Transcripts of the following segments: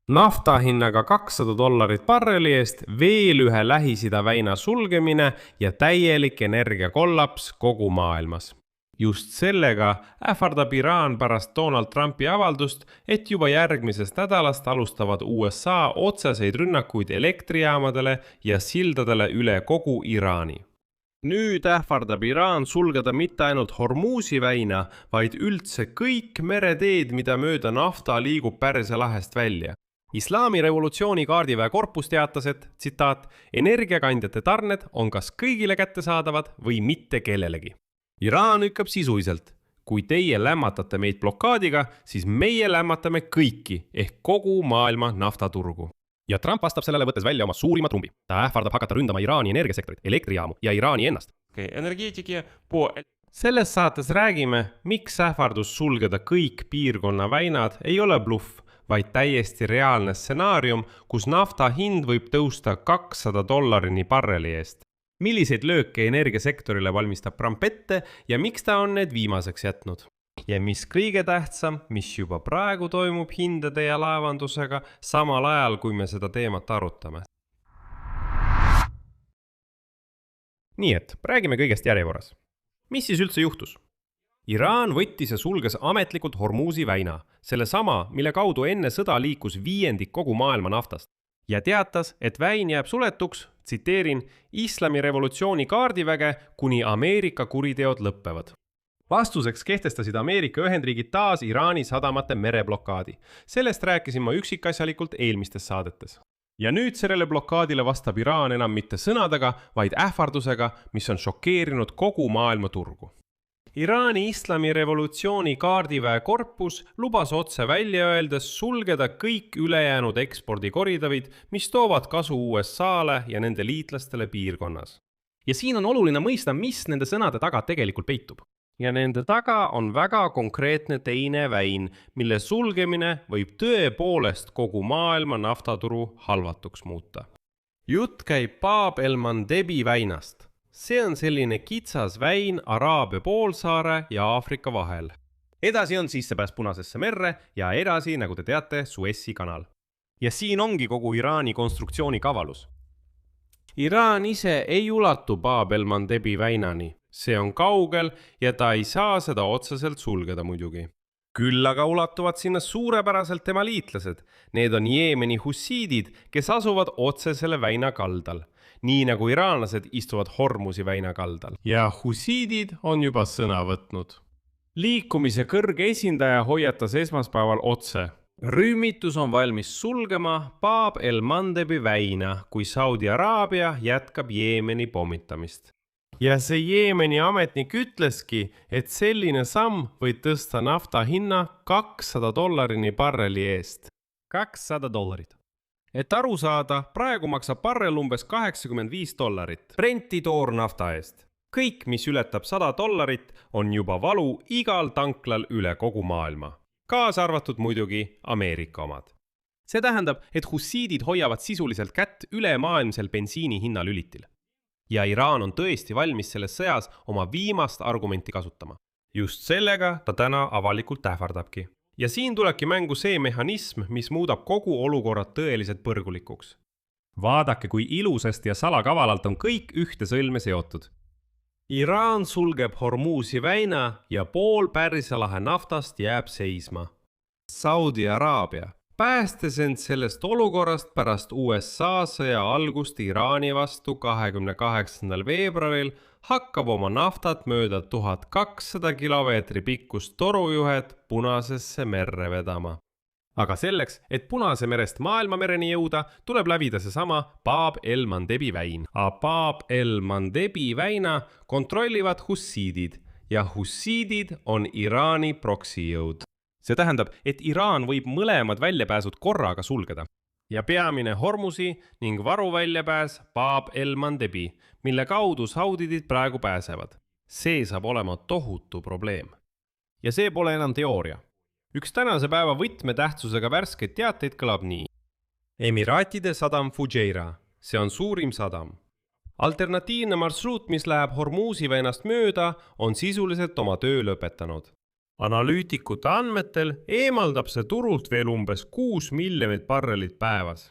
Nafta hinnaga $200 barreli eest, veel ühe Lähis-Ida väina sulgemine ja täielik energiakollaps kogu maailmas. Just sellega ähvardab Iraan pärast Donald Trumpi avaldust, et juba järgmisest nädalast alustavad USA otseseid rünnakuid elektrijaamadele ja sildadele üle kogu Iraani. Nüüd ähvardab Iraan sulgeda mitte ainult Hormuzi väina, vaid üldse kõik mereteed, mida mööda nafta liigub Pärsia lahest välja. Islami revolutsiooni kaardiväe korpus teatas, et, tsitaat, energiakandjate tarned on kas kõigile kättesaadavad või mitte kellelegi. Iraan ütleb sisuliselt, kui teie lämmatate meid blokaadiga, siis meie lämmatame kõiki ehk kogu maailma naftaturgu. Ja Trump vastab sellele võttes välja oma suurima trumbi. Ta ähvardab hakata ründama Iraani energiasektorit, elektrijaamu ja Iraani ennast. Selles saates räägime, miks ähvardus sulgeda kõik piirkonna väinad ei ole bluff, vaid täiesti reaalne stsenaarium, kus nafta hind võib tõusta $200 barreli eest. Milliseid lööke energiasektorile valmistab Trump ette ja miks ta on need viimaseks jätnud? Ja mis kõige tähtsam, mis juba praegu toimub hindade ja laevandusega, samal ajal, kui me seda teemat arutame. Nii et, räägime kõigest järjekorras. Mis siis üldse juhtus? Iraan võttis ja sulges ametlikult Hormuzi väina, selle sama, mille kaudu enne sõda liikus 1/5 kogu maailma naftast. Ja teatas, et väin jääb suletuks, tsiteerin, Islami revolutsiooni kaardiväge, kuni Ameerika kuriteod lõppevad. Vastuseks kehtestasid Ameerika Ühendriigid taas Iraani sadamate mereblokaadi. Sellest rääkisin ma üksikasjalikult eelmistes saadetes. Ja nüüd sellele blokaadile vastab Iraan enam mitte sõnadega, vaid ähvardusega, mis on šokeerinud kogu maailma turgu. Iraani Islami revolutsiooni kaardiväe korpus lubas otse välja öeldes sulgeda kõik ülejäänud ekspordikoridorid, mis toovad kasu USA-le ja nende liitlastele piirkonnas. Ja siin on oluline mõista, mis nende sõnade taga tegelikult peitub. Ja nende taga on väga konkreetne teine väin, mille sulgemine võib tõepoolest kogu maailma naftaturu halvatuks muuta. Jutt käib Bab el-Mandebi väinast. See on selline kitsas väin Araabia poolsaare ja Aafrika vahel. Edasi on sissepääs Punasesse merre ja edasi, nagu te teate, Suessi kanal. Ja siin ongi kogu Iraani konstruktsiooni kavalus. Iraan ise ei ulatu Bab el-Mandebi väinani. See on kaugel ja ta ei saa seda otseselt sulgeda muidugi. Küll aga ulatuvad sinna suurepäraselt tema liitlased. Need on Jeemeni hussiidid, kes asuvad otse selle väina kaldal. Nii nagu iraanlased istuvad Hormuzi väina kaldal. Ja hussiidid on juba sõna võtnud. Liikumise kõrge esindaja hoiatas esmaspäeval otse. Rühmitus on valmis sulgema Bab el-Mandebi väina, kui Saudi Araabia jätkab Jeemeni pommitamist. Ja see Jeemeni ametnik ütleski, et selline samm võib tõsta nafta hinna $200 barreli eest. $200. Et aru saada, praegu maksab barrel umbes $85 Brenti toornafta eest. Kõik, mis ületab $100, on juba valu igal tanklal üle kogu maailma. Kaasa arvatud muidugi Ameerika omad. See tähendab, et hussiidid hoiavad sisuliselt kätt ülemaailmsel bensiini hinnalülitil. Ja Iraan on tõesti valmis selles sõjas oma viimast argumenti kasutama. Just sellega ta täna avalikult ähvardabki. Ja siin tulebki mängu see mehhanism, mis muudab kogu olukorrad tõeliselt põrgulikuks. Vaadake, kui ilusasti ja salakavalalt on kõik ühte sõlme seotud. Iraan sulgeb Hormuzi väina ja pool Pärsia lahe naftast jääb seisma. Saudi Araabia. Päästes end sellest olukorrast pärast USA sõja algust Iraani vastu 28. veebruaril hakkab oma naftat mööda 1200 kilomeetri pikkust torujuhet Punasesse merre vedama. Aga selleks, et Punase merest maailmamereni jõuda, tuleb läbida seesama Bab el-Mandebi väin. Bab el-Mandebi väina kontrollivad hussiidid ja hussiidid on Iraani proksijõud. See tähendab, et Iraan võib mõlemad väljapääsud korraga sulgeda. Ja peamine Hormuzi ning varuväljapääs Bab el-Mandebi, mille kaudu saudidid praegu pääsevad. See saab olema tohutu probleem. Ja see pole enam teooria. Üks tänase päeva võtmetähtsusega värskeid teateid kõlab nii. Emiraatide sadam Fujairah. See on suurim sadam. Alternatiivne marsruut, mis läheb Hormuzi väinast mööda, on sisuliselt oma töö lõpetanud. Analüütikute andmetel eemaldab see turult veel umbes 6 miljonit barrelit päevas.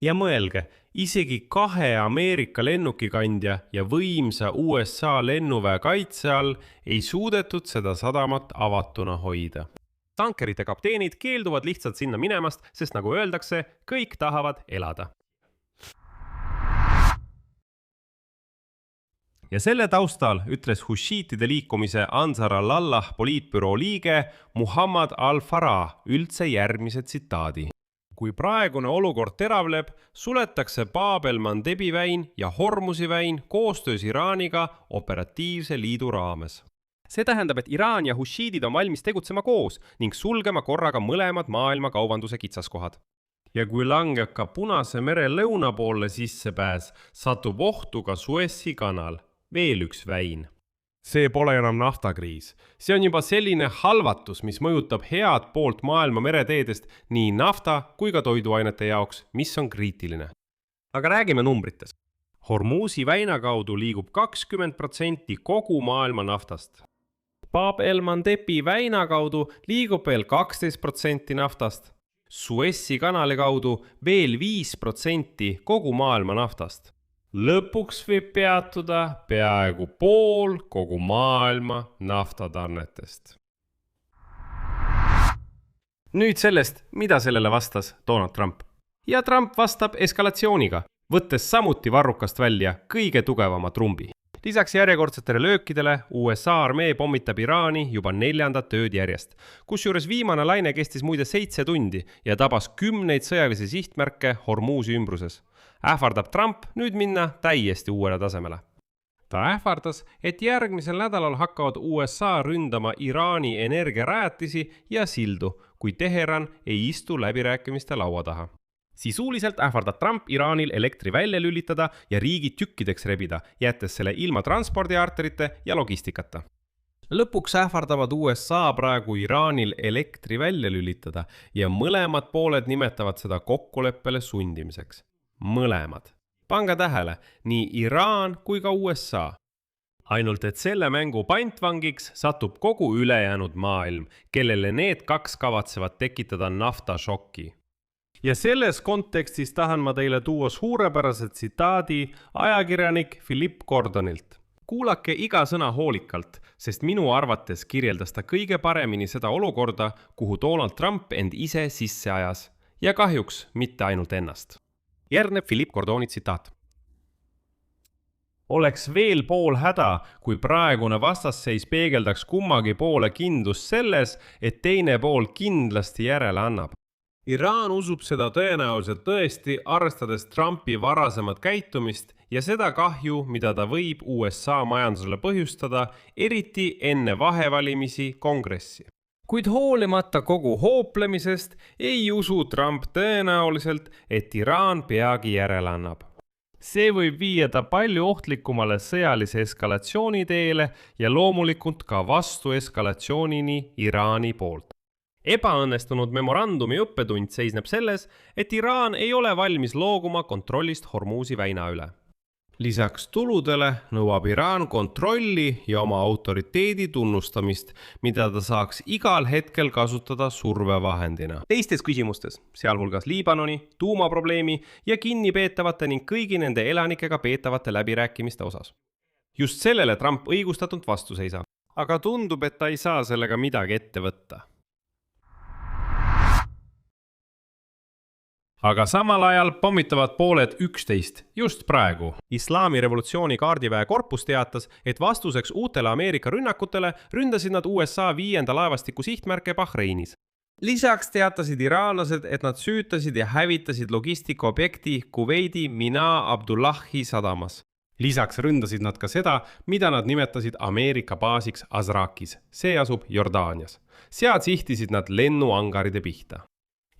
Ja mõelge, isegi 2 Ameerika lennukikandja ja võimsa USA lennuväe kaitse all ei suudetud seda sadamat avatuna hoida. Tankerite kapteenid keelduvad lihtsalt sinna minemast, sest nagu öeldakse, kõik tahavad elada. Ja selle taustal ütles Hushiitide liikumise Ansar al-Allah poliitbüroo liige Muhammad al-Farah üldse järgmise tsitaadi. Kui praegune olukord teravleb, suletakse Bab el-Mandebi väin ja Hormuzi väin koostöös Iraaniga operatiivse liidu raames. See tähendab, et Iraan ja Hushiidid on valmis tegutsema koos ning sulgema korraga mõlemad maailma kaubanduse kitsaskohad. Ja kui langeb ka Punase mere lõunapoole sissepääs, satub ohtu ka Suessi kanal, veel üks väin. See pole enam naftakriis. See on juba selline halvatus, mis mõjutab head poolt maailma mereteedest nii nafta kui ka toiduainete jaoks, mis on kriitiline. Aga räägime numbrites. Hormuzi väina kaudu liigub 20% kogu maailma naftast. Bab el-Mandebi väina kaudu liigub veel 12% naftast. Suessi kanali kaudu veel 5% kogu maailma naftast. Lõpuks võib peatuda peaaegu pool kogu maailma naftatarnetest. Nüüd sellest, mida sellele vastas Donald Trump. Ja Trump vastab eskalatsiooniga, võttes samuti varrukast välja kõige tugevama trumbi. Lisaks järjekordsetele löökidele USA armee pommitab Iraani juba 4. ööd järjest, kusjuures viimane laine kestis muide 7 tundi ja tabas 10 sõjalisi sihtmärke Hormuzi ümbruses. Ähvardab Trump nüüd minna täiesti uuele tasemele. Ta ähvardas, et järgmisel nädalal hakkavad USA ründama Iraani energiarajatisi ja sildu, kui Teheran ei istu läbirääkimiste laua taha. Sisuliselt ähvardab Trump Iraanil elektri välja lülitada ja riigi tükkideks rebida, jättes selle ilma transpordiarterite ja logistikata. Lõpuks ähvardavad USA praegu Iraanil elektri välja lülitada ja mõlemad pooled nimetavad seda kokkuleppele sundimiseks. Mõlemad. Pange tähele, nii Iraan kui ka USA. Ainult et selle mängu pantvangiks satub kogu ülejäänud maailm, kellele need 2 kavatsevad tekitada naftašokki. Ja selles kontekstis tahan ma teile tuua suurepärase tsitaadi ajakirjanik Philip Gordonilt. Kuulake iga sõna hoolikalt, sest minu arvates kirjeldas ta kõige paremini seda olukorda, kuhu Donald Trump end ise sisse ajas. Ja kahjuks mitte ainult ennast. Järgneb Philip Gordoni tsitaat. Oleks veel pool häda, kui praegune vastasseis peegeldaks kummagi poole kindlust selles, et teine pool kindlasti järele annab. Iraan usub seda tõenäoliselt tõesti, arvestades Trumpi varasemat käitumist ja seda kahju, mida ta võib USA majandusele põhjustada, eriti enne vahevalimisi kongressi. Kuid hoolimata kogu hooplemisest ei usu Trump tõenäoliselt, et Iraan peagi järele annab. See võib viia ta palju ohtlikumale sõjalise eskalatsiooni teele ja loomulikult ka vastu eskalatsioonini Iraani poolt. Ebaõnnestunud memorandumi õppetund seisneb selles, et Iraan ei ole valmis looguma kontrollist Hormuzi väina üle. Lisaks tuludele nõuab Iraan kontrolli ja oma autoriteedi tunnustamist, mida ta saaks igal hetkel kasutada survevahendina. Teistes küsimustes, sealhulgas Liibanoni, tuumaprobleemi ja kinnipeetavate ning kõigi nende elanikega peetavate läbirääkimiste osas. Just sellele Trump õigustatult vastu seisab, aga tundub, et ta ei saa sellega midagi ette võtta. Aga samal ajal pommitavad pooled 11 just praegu. Islami revolutsiooni kaardiväe korpus teatas, et vastuseks uutele Ameerika rünnakutele ründasid nad USA 5. laevastiku sihtmärke Bahreinis. Lisaks teatasid iraanlased, et nad süütasid ja hävitasid logistikaobjekti Kuveidi Mina Abdullahi sadamas. Lisaks ründasid nad ka seda, mida nad nimetasid Ameerika baasiks Azrakis. See asub Jordaanias. Sealt sihtisid nad lennuangaride pihta.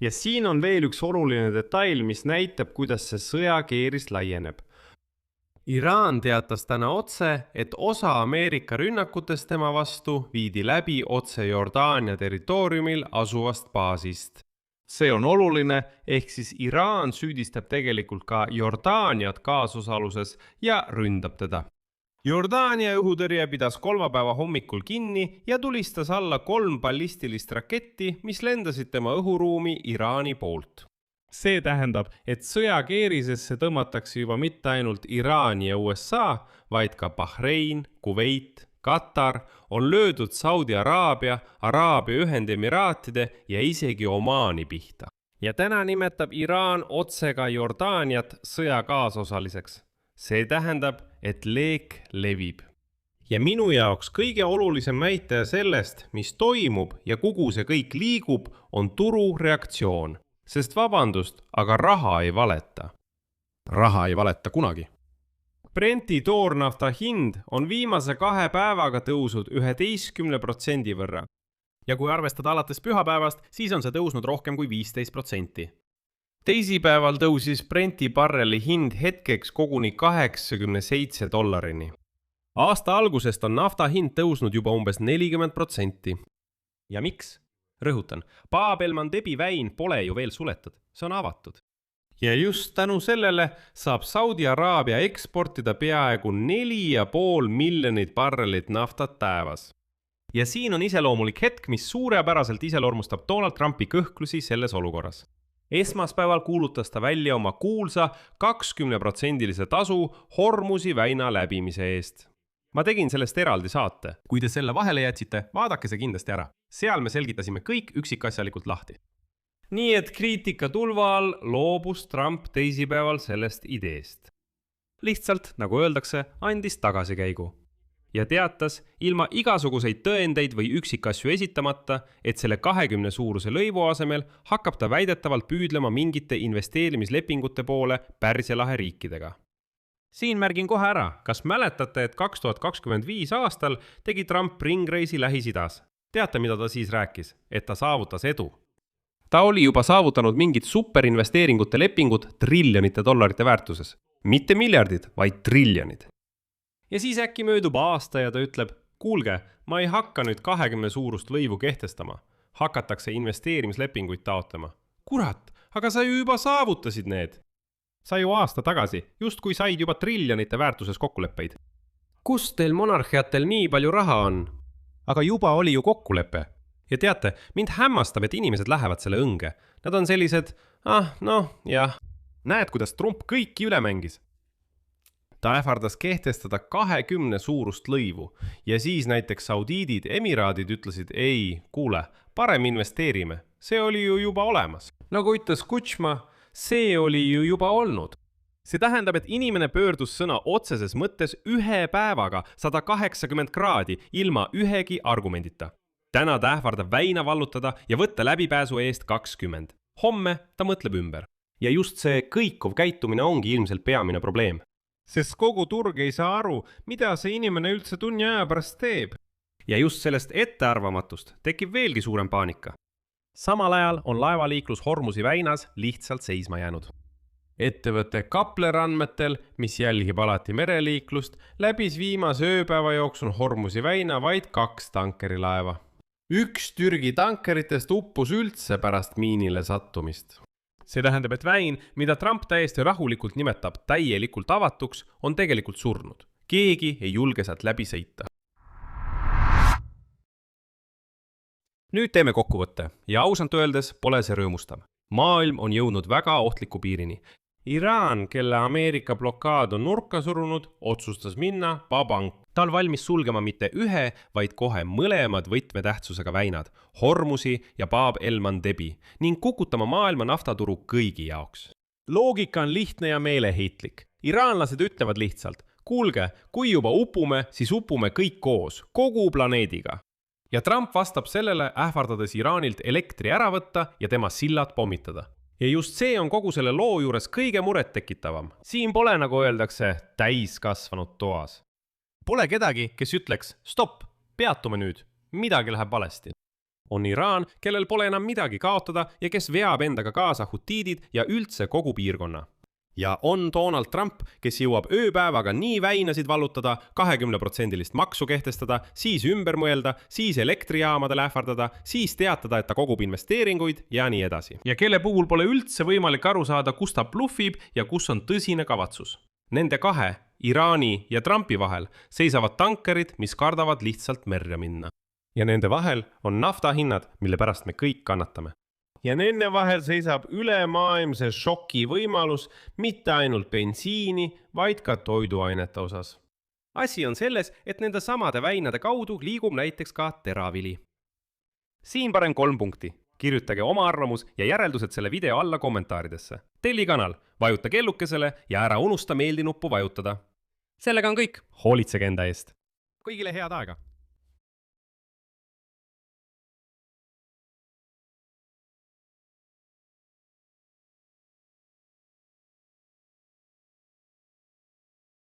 Ja siin on veel üks oluline detail, mis näitab, kuidas see sõjakeeris laieneb. Iraan teatas täna otse, et osa Ameerika rünnakutest tema vastu viidi läbi otse Jordaania territooriumil asuvast baasist. See on oluline, ehk siis Iraan süüdistab tegelikult ka Jordaaniat kaasosaluses ja ründab teda. Jordaania õhutõrje pidas kolmapäeva hommikul kinni ja tulistas alla 3 ballistilist raketti, mis lendasid tema õhuruumi Iraani poolt. See tähendab, et sõjakeerisesse tõmmatakse juba mitte ainult Iraan ja USA, vaid ka Bahrein, Kuveit, Katar, on löödud Saudi Araabia, Araabia Ühendemiraatide ja isegi Omaani pihta. Ja täna nimetab Iraan otse ka Jordaaniat sõja kaasosaliseks. See tähendab, et leek levib. Ja minu jaoks kõige olulisem näitaja sellest, mis toimub ja kuhu see kõik liigub, on turureaktsioon. Sest vabandust, aga raha ei valeta. Raha ei valeta kunagi. Brenti toornafta hind on viimase 2 päevaga tõusnud 11% võrra. Ja kui arvestada alates pühapäevast, siis on see tõusnud rohkem kui 15%. Teisipäeval tõusis Brenti barreli hind hetkeks koguni $87. Aasta algusest on nafta hind tõusnud juba umbes 40%. Ja miks? Rõhutan, Bab el-Mandebi väin pole ju veel suletud, see on avatud. Ja just tänu sellele saab Saudi Araabia eksportida peaaegu 4,5 miljonit barrelit naftat päevas. Ja siin on iseloomulik hetk, mis suurepäraselt iseloomustab Donald Trumpi kõhklusi selles olukorras. Esmaspäeval kuulutas ta välja oma kuulsa 20% tasu Hormuzi väina läbimise eest. Ma tegin sellest eraldi saate. Kui te selle vahele jätsite, vaadake see kindlasti ära. Seal me selgitasime kõik üksikasjalikult lahti. Nii et kriitika tulva all loobus Trump teisipäeval sellest ideest. Lihtsalt, nagu öeldakse, andis tagasikäigu. Ja teatas, ilma igasuguseid tõendeid või üksikasju esitamata, et selle 20 suuruse lõivu asemel hakkab ta väidetavalt püüdlema mingite investeerimislepingute poole Pärsia lahe riikidega. Siin märgin kohe ära, kas mäletate, et 2025 aastal tegi Trump ringreisi Lähis-Idas. Teate, mida ta siis rääkis? Et ta saavutas edu. Ta oli juba saavutanud mingid superinvesteeringute lepingud triljonite dollarite väärtuses. Mitte miljardid, vaid triljonid. Ja siis äkki möödub aasta ja ta ütleb, kuulge, ma ei hakka nüüd 20 suurust lõivu kehtestama. Hakatakse investeerimislepinguid taotlema. Kurat, aga sa ju juba saavutasid need. Sa ju aasta tagasi, just kui said juba triljonite väärtuses kokkuleppeid. Kus teil monarhiatel nii palju raha on? Aga juba oli ju kokkulepe. Ja teate, mind hämmastab, et inimesed lähevad selle õnge. Nad on sellised, jah. Näed, kuidas Trump kõiki üle mängis. Ta ähvardas kehtestada 20 suurust lõivu ja siis näiteks Saudiidid, Emiraadid ütlesid, ei, kuule, parem investeerime. See oli ju juba olemas. Nagu ütles Kuchma, see oli ju juba olnud. See tähendab, et inimene pöördus sõna otseses mõttes 1 päevaga 180 kraadi ilma ühegi argumendita. Täna ta ähvardab väina vallutada ja võtta läbipääsu eest 20. Homme ta mõtleb ümber. Ja just see kõikuv käitumine ongi ilmselt peamine probleem. Sest kogu turg ei saa aru, mida see inimene üldse tunni aja pärast teeb. Ja just sellest ettearvamatust tekib veelgi suurem paanika. Samal ajal on laevaliiklus Hormuzi väinas lihtsalt seisma jäänud. Ettevõte Kapler andmetel, mis jälgib alati mereliiklust, läbis viimase ööpäeva jooksul Hormuzi väina vaid 2 tankerilaeva. 1 Türgi tankeritest uppus üldse pärast miinile sattumist. See tähendab, et väin, mida Trump täiesti rahulikult nimetab täielikult avatuks, on tegelikult surnud. Keegi ei julge sealt läbi sõita. Nüüd teeme kokkuvõtte ja ausalt öeldes pole see rõõmustav. Maailm on jõudnud väga ohtliku piirini. Iraan, kelle Ameerika blokaad on nurka surunud, otsustas minna babang. Ta on valmis sulgema mitte 1, vaid kohe mõlemad võtmetähtsusega väinad, Hormuzi ja Bab el-Mandebi, ning kukutama maailma naftaturu kõigi jaoks. Loogika on lihtne ja meeleheitlik. Iraanlased ütlevad lihtsalt, kuulge, kui juba upume, siis upume kõik koos, kogu planeediga. Ja Trump vastab sellele, ähvardades Iraanilt elektri ära võtta ja tema sillad pommitada. Ja just see on kogu selle loo juures kõige muret tekitavam. Siin pole, nagu öeldakse, täiskasvanud toas. Pole kedagi, kes ütleks, stopp, peatume nüüd, midagi läheb valesti. On Iraan, kellel pole enam midagi kaotada ja kes veab endaga kaasa hutiidid ja üldse kogu piirkonna. Ja on Donald Trump, kes jõuab ööpäevaga nii väinasid vallutada, 20% maksu kehtestada, siis ümber mõelda, siis elektrijaamadele ähvardada, siis teatada, et ta kogub investeeringuid ja nii edasi. Ja kelle puhul pole üldse võimalik aru saada, kus ta bluffib ja kus on tõsine kavatsus. Nende 2, Iraani ja Trumpi vahel seisavad tankerid, mis kardavad lihtsalt merre minna. ja nende vahel on naftahinnad, mille pärast me kõik kannatame. ja nende vahel seisab ülemaailmse šoki võimalus mitte ainult bensiini, vaid ka toiduainete osas. asi on selles, et nende samade väinade kaudu liigub näiteks ka teravili. siin panen 3 punkti. Kirjutage oma arvamus ja järeldused selle video alla kommentaaridesse. Telli kanal, vajuta kellukesele ja ära unusta meeldi nuppu vajutada. sellega on kõik. Hoolitsege enda eest. kõigile head aega!